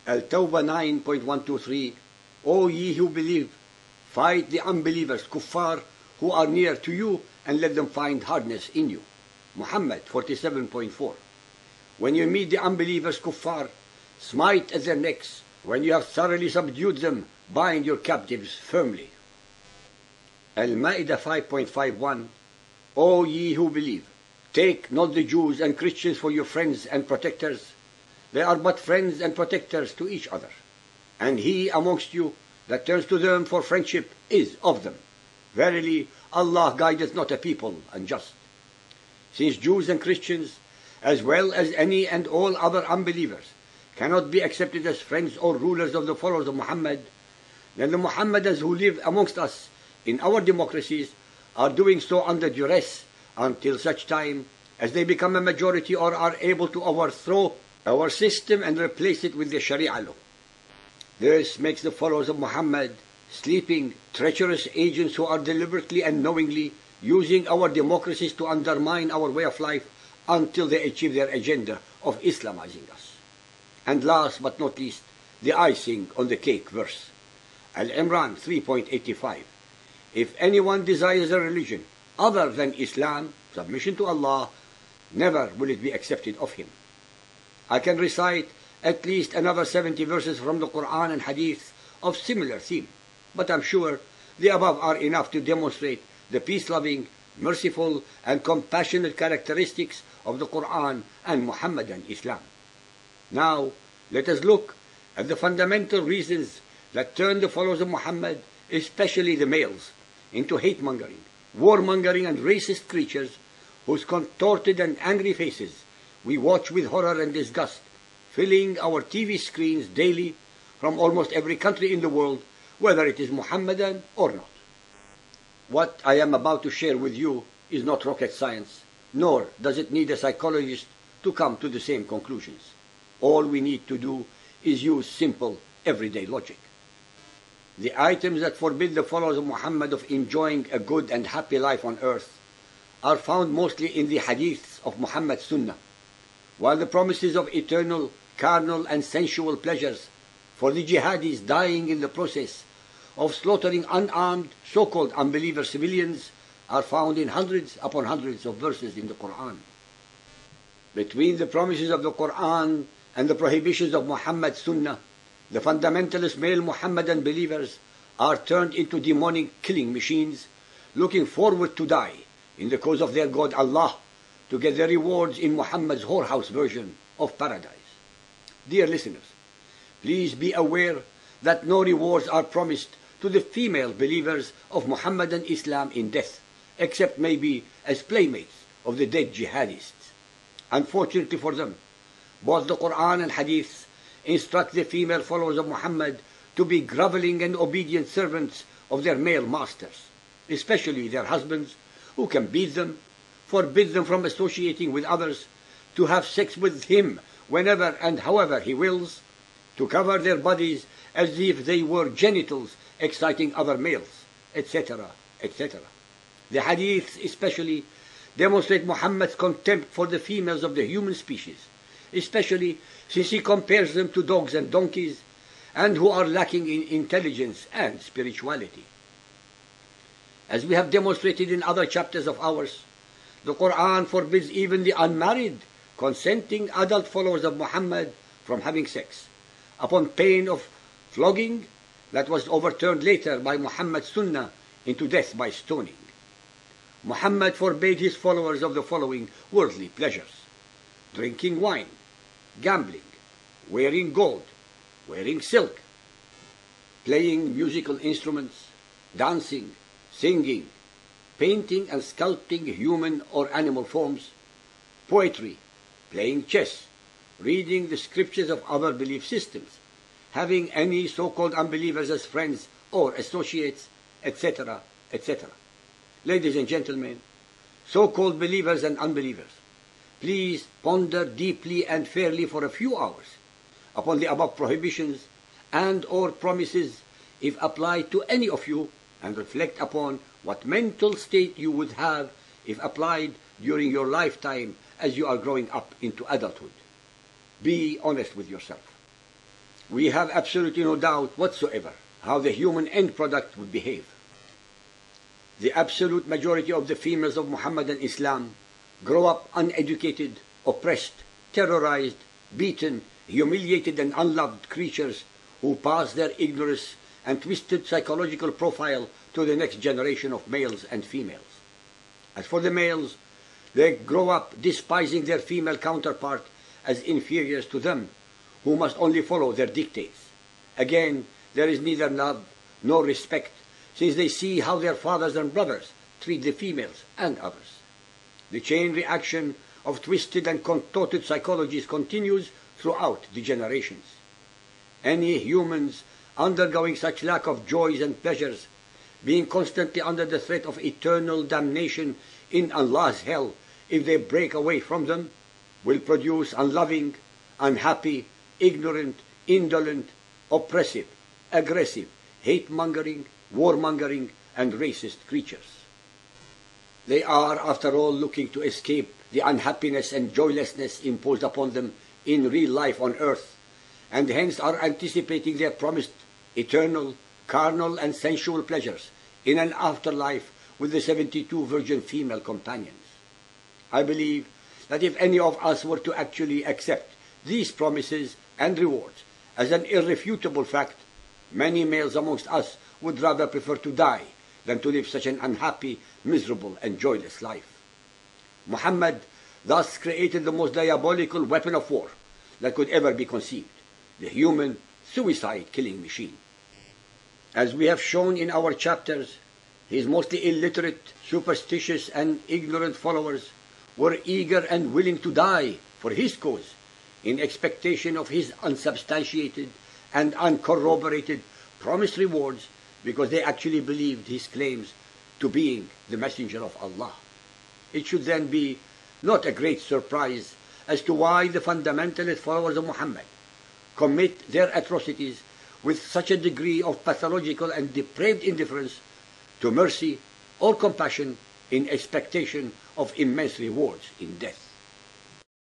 Al-Tawbah 9.123, O ye who believe, fight the unbelievers, kuffar, who are near to you, and let them find hardness in you. Muhammad 47.4. When you meet the unbelievers, kuffar, smite at their necks. When you have thoroughly subdued them, bind your captives firmly. Al-Ma'idah 5.51, O ye who believe, take not the Jews and Christians for your friends and protectors. They are but friends and protectors to each other. And he amongst you that turns to them for friendship is of them. Verily, Allah guideth not a people unjust. Since Jews and Christians, as well as any and all other unbelievers, cannot be accepted as friends or rulers of the followers of Muhammad, then the Muhammadans who live amongst us in our democracies are doing so under duress until such time as they become a majority or are able to overthrow our system and replace it with the Sharia law. This makes the followers of Muhammad sleeping, treacherous agents who are deliberately and knowingly using our democracies to undermine our way of life until they achieve their agenda of Islamizing us. And last but not least, the icing on the cake verse. Al-Imran 3.85. If anyone desires a religion other than Islam, submission to Allah, never will it be accepted of him. I can recite at least another 70 verses from the Quran and Hadith of similar theme, but I'm sure the above are enough to demonstrate the peace-loving, merciful, and compassionate characteristics of the Quran and Muhammadan Islam. Now, let us look at the fundamental reasons that turn the followers of Muhammad, especially the males, into hate-mongering, war-mongering, and racist creatures whose contorted and angry faces we watch with horror and disgust, filling our TV screens daily from almost every country in the world, whether it is Muhammadan or not. What I am about to share with you is not rocket science, nor does it need a psychologist to come to the same conclusions. All we need to do is use simple, everyday logic. The items that forbid the followers of Muhammad of enjoying a good and happy life on earth are found mostly in the hadiths of Muhammad's Sunnah, while the promises of eternal, carnal, and sensual pleasures for the jihadis dying in the process of slaughtering unarmed, so-called unbeliever civilians are found in hundreds upon hundreds of verses in the Quran. Between the promises of the Quran and the prohibitions of Muhammad's Sunnah, the fundamentalist male Muhammadan believers are turned into demonic killing machines, looking forward to die in the cause of their God Allah, to get their rewards in Muhammad's whorehouse version of paradise. Dear listeners, please be aware that no rewards are promised to the female believers of Muhammadan Islam in death, except maybe as playmates of the dead jihadists. Unfortunately for them, both the Quran and Hadith instruct the female followers of Muhammad to be groveling and obedient servants of their male masters, especially their husbands, who can beat them, forbid them from associating with others, to have sex with him whenever and however he wills, to cover their bodies as if they were genitals exciting other males, etc., etc. The hadiths especially demonstrate Muhammad's contempt for the females of the human species, especially since he compares them to dogs and donkeys, and who are lacking in intelligence and spirituality. As we have demonstrated in other chapters of ours, the Quran forbids even the unmarried, consenting adult followers of Muhammad from having sex, upon pain of flogging that was overturned later by Muhammad's Sunnah into death by stoning. Muhammad forbade his followers of the following worldly pleasures: drinking wine, gambling, wearing gold, wearing silk, playing musical instruments, dancing, singing, painting and sculpting human or animal forms, poetry, playing chess, reading the scriptures of other belief systems, having any so-called unbelievers as friends or associates, etc., etc. Ladies and gentlemen, so-called believers and unbelievers, please ponder deeply and fairly for a few hours upon the above prohibitions and or promises if applied to any of you, and reflect upon what mental state you would have if applied during your lifetime as you are growing up into adulthood. Be honest with yourself. we have absolutely no doubt whatsoever how the human end product would behave. The absolute majority of the females of Muhammadan Islam grow up uneducated, oppressed, terrorized, beaten, humiliated and unloved creatures who pass their ignorance and twisted psychological profile to the next generation of males and females. As for the males, they grow up despising their female counterpart as inferiors to them, who must only follow their dictates. Again, there is neither love nor respect, since they see how their fathers and brothers treat the females and others. The chain reaction of twisted and contorted psychologies continues throughout the generations. Any humans undergoing such lack of joys and pleasures, being constantly under the threat of eternal damnation in Allah's hell if they break away from them, will produce unloving, unhappy, ignorant, indolent, oppressive, aggressive, hate-mongering, warmongering, and racist creatures. They are, after all, looking to escape the unhappiness and joylessness imposed upon them in real life on earth, and hence are anticipating their promised eternal, carnal, and sensual pleasures in an afterlife with the 72 virgin female companions. I believe that if any of us were to actually accept these promises and rewards as an irrefutable fact, many males amongst us would rather prefer to die than to live such an unhappy, miserable, and joyless life. Muhammad thus created the most diabolical weapon of war that could ever be conceived, the human suicide-killing machine. As we have shown in our chapters, his mostly illiterate, superstitious, and ignorant followers were eager and willing to die for his cause in expectation of his unsubstantiated and uncorroborated promised rewards, because they actually believed his claims to being the messenger of Allah. It should then be not a great surprise as to why the fundamentalist followers of Muhammad commit their atrocities with such a degree of pathological and depraved indifference to mercy or compassion in expectation of immense rewards in death.